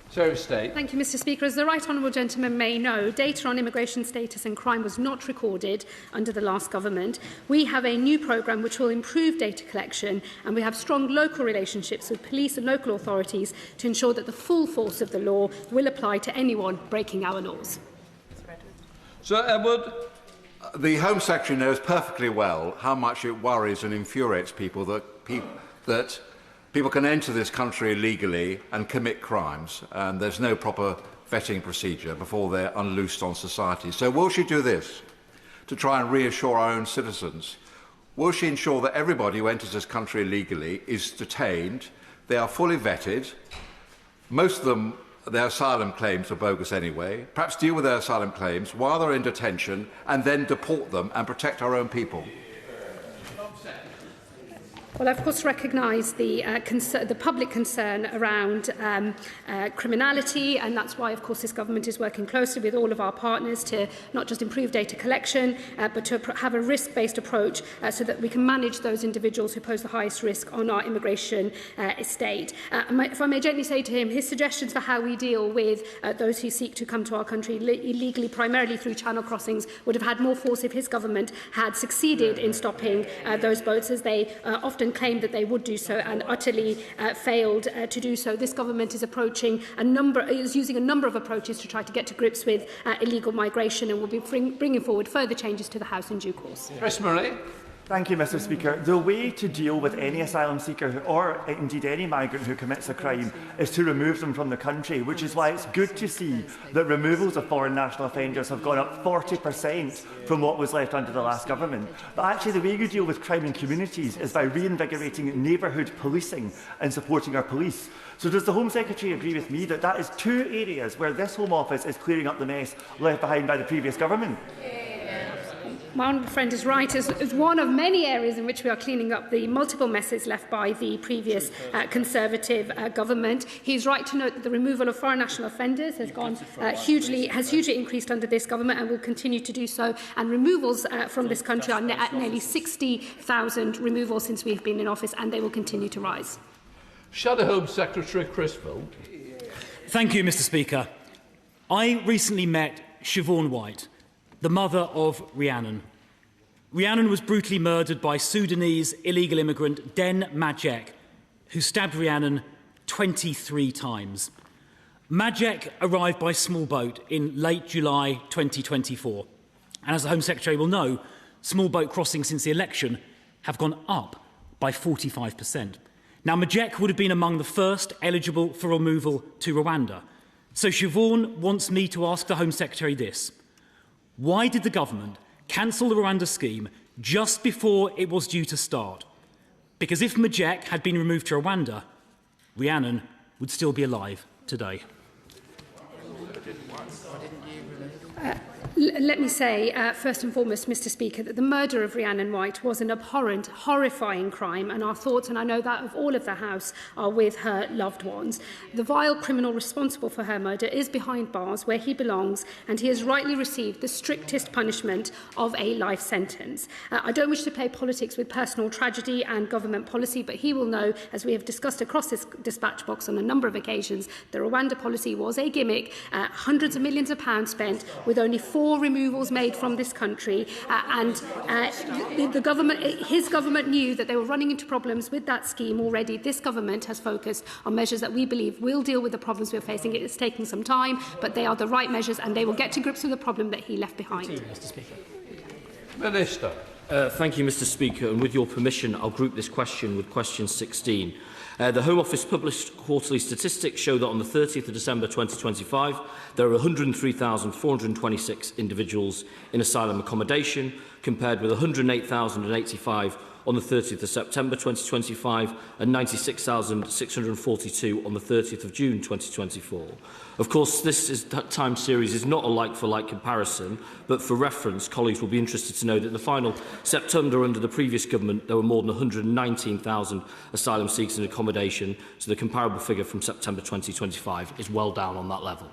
Secretary of State. Thank you, Mr Speaker. As the right honourable gentleman may know, data on immigration status and crime was not recorded under the last government. We have a new programme which will improve data collection, and we have strong local relationships with police and local authorities to ensure that the full force of the law will apply to anyone breaking our laws. Sir Edward. The Home Secretary knows perfectly well how much it worries and infuriates people that people can enter this country illegally and commit crimes, and there's no proper vetting procedure before they're unloosed on society. So will she do this to try and reassure our own citizens? Will she ensure that everybody who enters this country illegally is detained, they are fully vetted, most of them, their asylum claims are bogus anyway, perhaps deal with their asylum claims while they're in detention and then deport them and protect our own people? Well, I of course recognise the public concern around criminality, and that's why, of course, this government is working closely with all of our partners to not just improve data collection, but to have a risk-based approach so that we can manage those individuals who pose the highest risk on our immigration estate. If I may gently say to him, his suggestions for how we deal with those who seek to come to our country illegally, primarily through channel crossings, would have had more force if his government had succeeded in stopping those boats, as they often claimed that they would do so and utterly failed to do so. This government is using a number of approaches to try to get to grips with illegal migration, and will be bringing forward further changes to the House in due course. Chris Murray. Thank you, Mr Speaker. The way to deal with any asylum seeker, or indeed any migrant who commits a crime, is to remove them from the country, which is why it's good to see that removals of foreign national offenders have gone up 40% from what was left under the last government. But actually the way you deal with crime in communities is by reinvigorating neighbourhood policing and supporting our police. So does the Home Secretary agree with me that that is two areas where this Home Office is clearing up the mess left behind by the previous government? My honourable friend is right. As one of many areas in which we are cleaning up the multiple messes left by the previous Conservative government. He is right to note that the removal of foreign national offenders has hugely increased under this government and will continue to do so. And removals from this country are at nearly 60,000 removals since we have been in office, and they will continue to rise. Shadow Home Secretary Criswell. Thank you, Mr Speaker. I recently met Siobhan White, the mother of Rhiannon. Rhiannon was brutally murdered by Sudanese illegal immigrant Den Majek, who stabbed Rhiannon 23 times. Majek arrived by small boat in late July 2024. And as the Home Secretary will know, small boat crossings since the election have gone up by 45%. Now, Majek would have been among the first eligible for removal to Rwanda. So Siobhan wants me to ask the Home Secretary this. Why did the government cancel the Rwanda scheme just before it was due to start? Because if Majek had been removed to Rwanda, Rhiannon would still be alive today. Let me say, first and foremost, Mr Speaker, that the murder of Rhiannon White was an abhorrent, horrifying crime, and our thoughts, and I know that of all of the House, are with her loved ones. The vile criminal responsible for her murder is behind bars where he belongs, and he has rightly received the strictest punishment of a life sentence. I don't wish to play politics with personal tragedy and government policy, but he will know, as we have discussed across this dispatch box on a number of occasions, the Rwanda policy was a gimmick, hundreds of millions of pounds spent with only 4 removals made from this country, his government knew that they were running into problems with that scheme already. This government has focused on measures that we believe will deal with the problems we're facing. It is taking some time, but they are the right measures, and they will get to grips with the problem that he left behind. Mr Speaker. Minister. Thank you, Mr Speaker, and with your permission, I'll group this question with question 16. The Home Office published quarterly statistics show that on the 30th of December 2025, there are 103,426 individuals in asylum accommodation, compared with 108,085 on the 30th of September 2025 and 96,642 on the 30th of June 2024. Of course, that time series is not a like-for-like comparison, but for reference, colleagues will be interested to know that in the final September under the previous government, there were more than 119,000 asylum seekers in accommodation, so the comparable figure from September 2025 is well down on that level.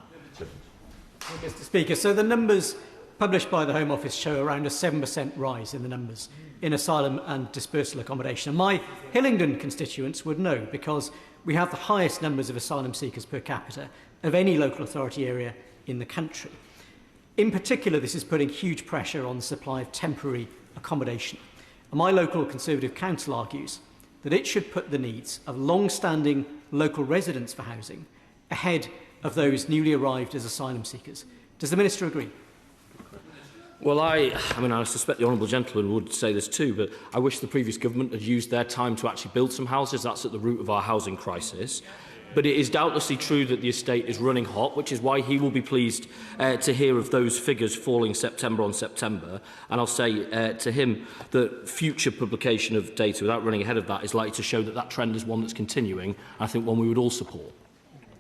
Mr Speaker, so the numbers published by the Home Office show around a 7% rise in the numbers in asylum and dispersal accommodation. And my Hillingdon constituents would know, because we have the highest numbers of asylum seekers per capita of any local authority area in the country. In particular, this is putting huge pressure on the supply of temporary accommodation. And my local Conservative council argues that it should put the needs of long-standing local residents for housing ahead of those newly arrived as asylum seekers. Does the Minister agree? Well, I suspect the Honourable Gentleman would say this too, but I wish the previous government had used their time to actually build some houses. That's at the root of our housing crisis. But it is doubtlessly true that the estate is running hot, which is why he will be pleased to hear of those figures falling September on September. And I'll say to him that future publication of data without running ahead of that is likely to show that that trend is one that's continuing. I think one we would all support.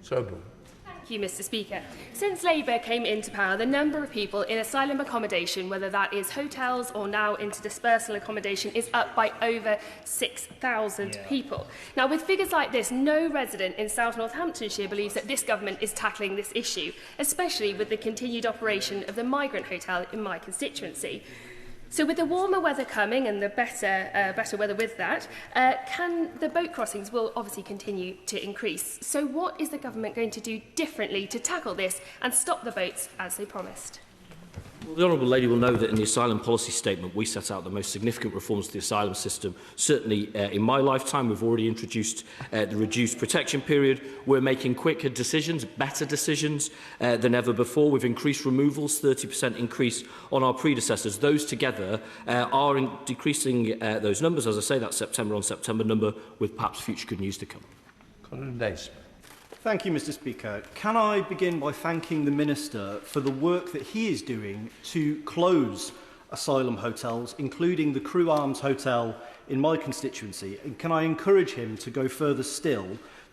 Thank you, Mr. Speaker. Since Labour came into power, the number of people in asylum accommodation, whether that is hotels or now into dispersal accommodation, is up by over 6,000 people. Now, with figures like this, no resident in South Northamptonshire believes that this government is tackling this issue, especially with the continued operation of the migrant hotel in my constituency. So with the warmer weather coming and the better weather with that, the boat crossings will obviously continue to increase. So what is the government going to do differently to tackle this and stop the boats as they promised? Well, the Honourable Lady will know that in the asylum policy statement we set out the most significant reforms to the asylum system. Certainly in my lifetime we've already introduced the reduced protection period. We're making quicker decisions, better decisions than ever before. We've increased removals, 30% increase on our predecessors. Those together are decreasing those numbers. As I say, that September on September number, with perhaps future good news to come. Thank you, Mr. Speaker. Can I begin by thanking the Minister for the work that he is doing to close asylum hotels, including the Crew Arms Hotel in my constituency? And can I encourage him to go further still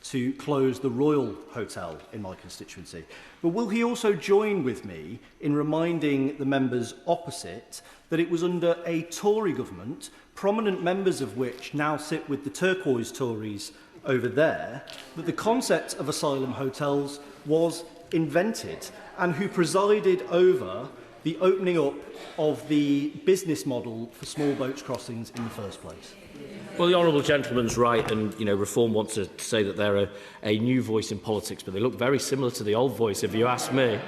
to close the Royal Hotel in my constituency? But will he also join with me in reminding the members opposite that it was under a Tory government, prominent members of which now sit with the turquoise Tories over there, that the concept of asylum hotels was invented, and who presided over the opening up of the business model for small boats crossings in the first place? Well, the Honourable Gentleman's right, and Reform wants to say that they're a new voice in politics, but they look very similar to the old voice, if you ask me.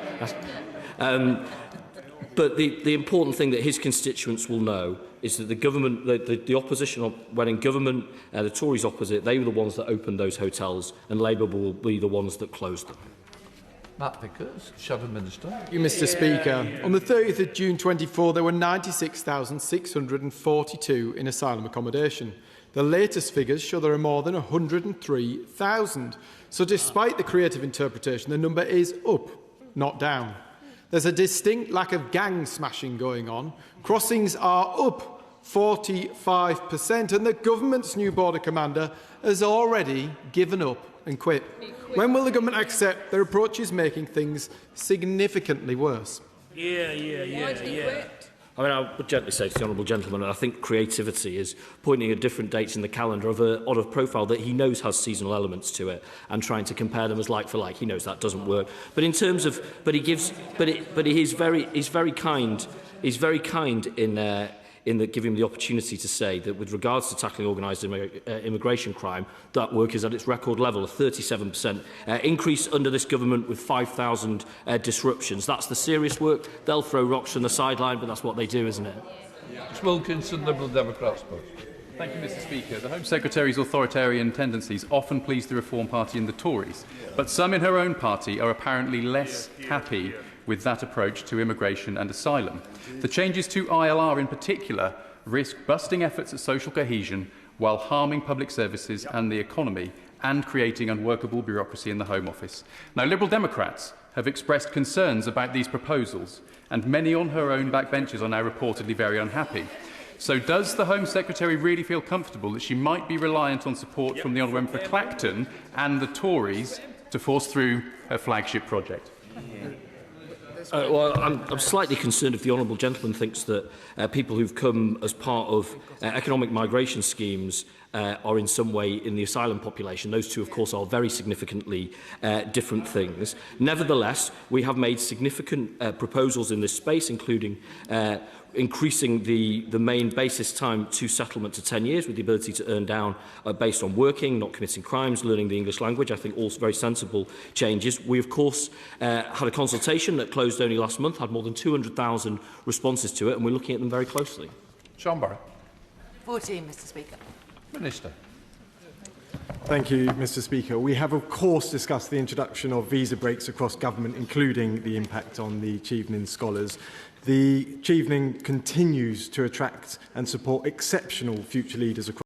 But the important thing that his constituents will know is that the government, the opposition, when in government, the Tories opposite, they were the ones that opened those hotels, and Labour will be the ones that closed them. Matt Vickers, Shadow Minister. Thank you, Mr. Speaker. On the 30th of June 24, there were 96,642 in asylum accommodation. The latest figures show there are more than 103,000. So despite the creative interpretation, the number is up, not down. There's a distinct lack of gang smashing going on. Crossings are up 45%, and the government's new border commander has already given up and quit. When will the government accept their approach is making things significantly worse? Yeah. I mean, I would gently say to the Honourable Gentleman, I think creativity is pointing at different dates in the calendar of a profile that he knows has seasonal elements to it, and trying to compare them as like for like. He knows that doesn't work. But in terms of, he's very kind in giving him the opportunity to say that with regards to tackling organised immigration crime, that work is at its record level, a 37% increase under this government with 5,000 disruptions. That's the serious work. They'll throw rocks from the sideline, but that's what they do, isn't it? Wilkinson, Liberal Democrats. Thank you, Mr. Speaker. The Home Secretary's authoritarian tendencies often please the Reform Party and the Tories, but some in her own party are apparently less happy with that approach to immigration and asylum. The changes to ILR in particular risk busting efforts at social cohesion while harming public services and the economy, and creating unworkable bureaucracy in the Home Office. Now, Liberal Democrats have expressed concerns about these proposals, and many on her own backbenches are now reportedly very unhappy. So does the Home Secretary really feel comfortable that she might be reliant on support from the Honourable Member for Clacton and the Tories to force through her flagship project? Well, I'm slightly concerned if the Honourable Gentleman thinks that people who've come as part of economic migration schemes are in some way in the asylum population. Those two, of course, are very significantly different things. Nevertheless, we have made significant proposals in this space, including increasing the main basis time to settlement to 10 years with the ability to earn down based on working, not committing crimes, learning the English language. I think all very sensible changes. We, of course, had a consultation that closed only last month, had more than 200,000 responses to it, and we're looking at them very closely. Sean Barrett. 14, Mr Speaker. Minister. Thank you, Mr Speaker. We have, of course, discussed the introduction of visa breaks across government, including the impact on the Chevening scholars. The Chevening continues to attract and support exceptional future leaders across